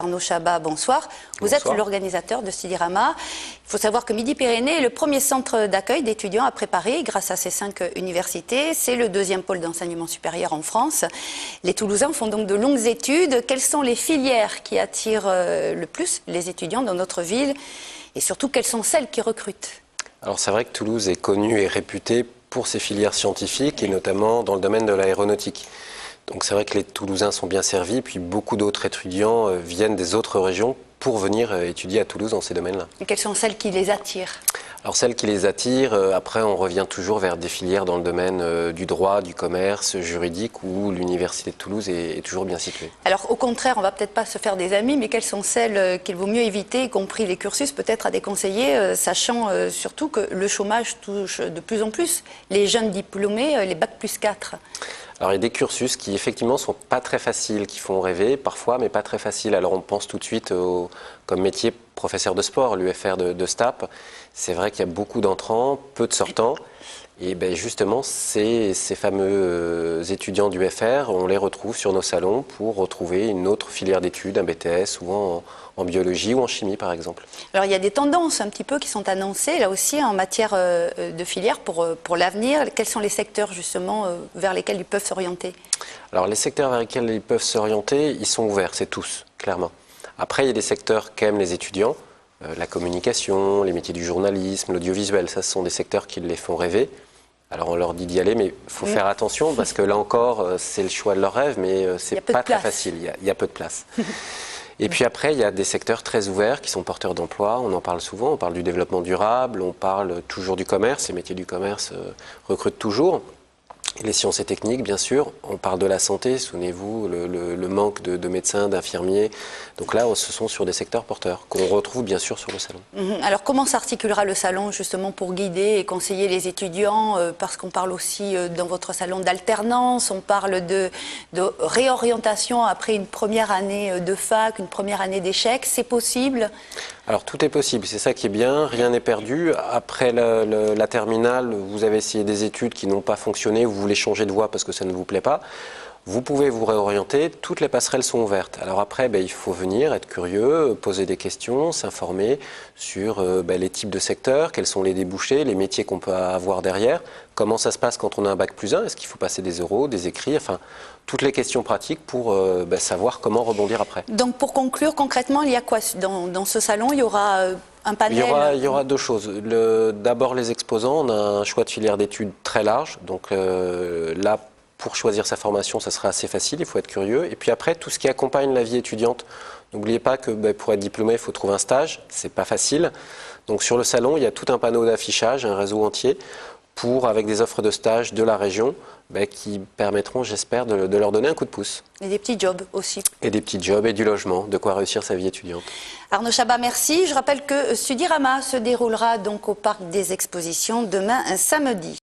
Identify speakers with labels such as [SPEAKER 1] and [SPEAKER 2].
[SPEAKER 1] Arnaud Chabat, bonsoir. Vous
[SPEAKER 2] Bonsoir.
[SPEAKER 1] êtes l'organisateur de Studirama. Il faut savoir que Midi-Pyrénées est le premier centre d'accueil d'étudiants après Paris, grâce à ses 5 universités. C'est le deuxième pôle d'enseignement supérieur en France. Les Toulousains font donc de longues études. Quelles sont les filières qui attirent le plus les étudiants dans notre ville? Et surtout, quelles sont celles qui recrutent?
[SPEAKER 2] Alors c'est vrai que Toulouse est connue et réputée pour ses filières scientifiques et notamment dans le domaine de l'aéronautique. Donc c'est vrai que les Toulousains sont bien servis, puis beaucoup d'autres étudiants viennent des autres régions pour venir étudier à Toulouse dans ces domaines-là.
[SPEAKER 1] Et quelles sont celles qui les attirent?
[SPEAKER 2] Alors celles qui les attirent, après on revient toujours vers des filières dans le domaine du droit, du commerce, juridique, où l'Université de Toulouse est toujours bien située.
[SPEAKER 1] Alors au contraire, on va peut-être pas se faire des amis, mais quelles sont celles qu'il vaut mieux éviter, y compris les cursus, peut-être à déconseiller, sachant surtout que le chômage touche de plus en plus les jeunes diplômés, les bac+4.
[SPEAKER 2] Alors il y a des cursus qui effectivement sont pas très faciles, qui font rêver parfois, mais pas très faciles. Alors on pense tout de suite comme métier professeur de sport, l'UFR de STAPS. C'est vrai qu'il y a beaucoup d'entrants, peu de sortants. Et ben justement, ces fameux étudiants d'UFR, on les retrouve sur nos salons pour retrouver une autre filière d'études, un BTS, souvent en biologie ou en chimie par exemple.
[SPEAKER 1] Alors il y a des tendances un petit peu qui sont annoncées là aussi en matière de filière pour l'avenir. Quels sont les secteurs justement vers lesquels ils peuvent s'orienter?
[SPEAKER 2] Alors les secteurs vers lesquels ils peuvent s'orienter, ils sont ouverts, c'est tous, clairement. Après, il y a des secteurs qu'aiment les étudiants, la communication, les métiers du journalisme, l'audiovisuel, ça ce sont des secteurs qui les font rêver. Alors on leur dit d'y aller, mais il faut faire attention parce que là encore, c'est le choix de leur rêve, mais c'est pas très facile, il y a peu de place. Et puis après, il y a des secteurs très ouverts qui sont porteurs d'emploi, on en parle souvent, on parle du développement durable, on parle toujours du commerce, les métiers du commerce recrutent toujours. Les sciences et techniques, bien sûr, on parle de la santé, souvenez-vous, le manque de médecins, d'infirmiers. Donc là, ce sont sur des secteurs porteurs qu'on retrouve bien sûr sur le salon.
[SPEAKER 1] Alors comment s'articulera le salon justement pour guider et conseiller les étudiants, parce qu'on parle aussi dans votre salon d'alternance, on parle de réorientation après une première année de fac, une première année d'échec, c'est possible?
[SPEAKER 2] Alors tout est possible, c'est ça qui est bien, rien n'est perdu. Après la terminale, vous avez essayé des études qui n'ont pas fonctionné, vous voulez changer de voie parce que ça ne vous plaît pas, vous pouvez vous réorienter, toutes les passerelles sont ouvertes. Alors après, il faut venir, être curieux, poser des questions, s'informer sur les types de secteurs, quels sont les débouchés, les métiers qu'on peut avoir derrière, comment ça se passe quand on a un bac+1, est-ce qu'il faut passer des oraux, des écrits, enfin toutes les questions pratiques pour savoir comment rebondir après.
[SPEAKER 1] Donc pour conclure, concrètement, il y a quoi dans ce salon? Il y aura un panel?
[SPEAKER 2] Il y aura deux choses. D'abord les exposants, on a un choix de filière d'études très large, donc là pour choisir sa formation ça sera assez facile, il faut être curieux. Et puis après tout ce qui accompagne la vie étudiante, n'oubliez pas que pour être diplômé il faut trouver un stage, c'est pas facile. Donc sur le salon il y a tout un panneau d'affichage, un réseau entier, avec des offres de stage de la région qui permettront, j'espère, de leur donner un coup de pouce.
[SPEAKER 1] Et des petits jobs aussi.
[SPEAKER 2] Et des petits jobs et du logement, de quoi réussir sa vie étudiante.
[SPEAKER 1] Arnaud Chabat, merci. Je rappelle que Studirama se déroulera donc au Parc des Expositions demain, samedi.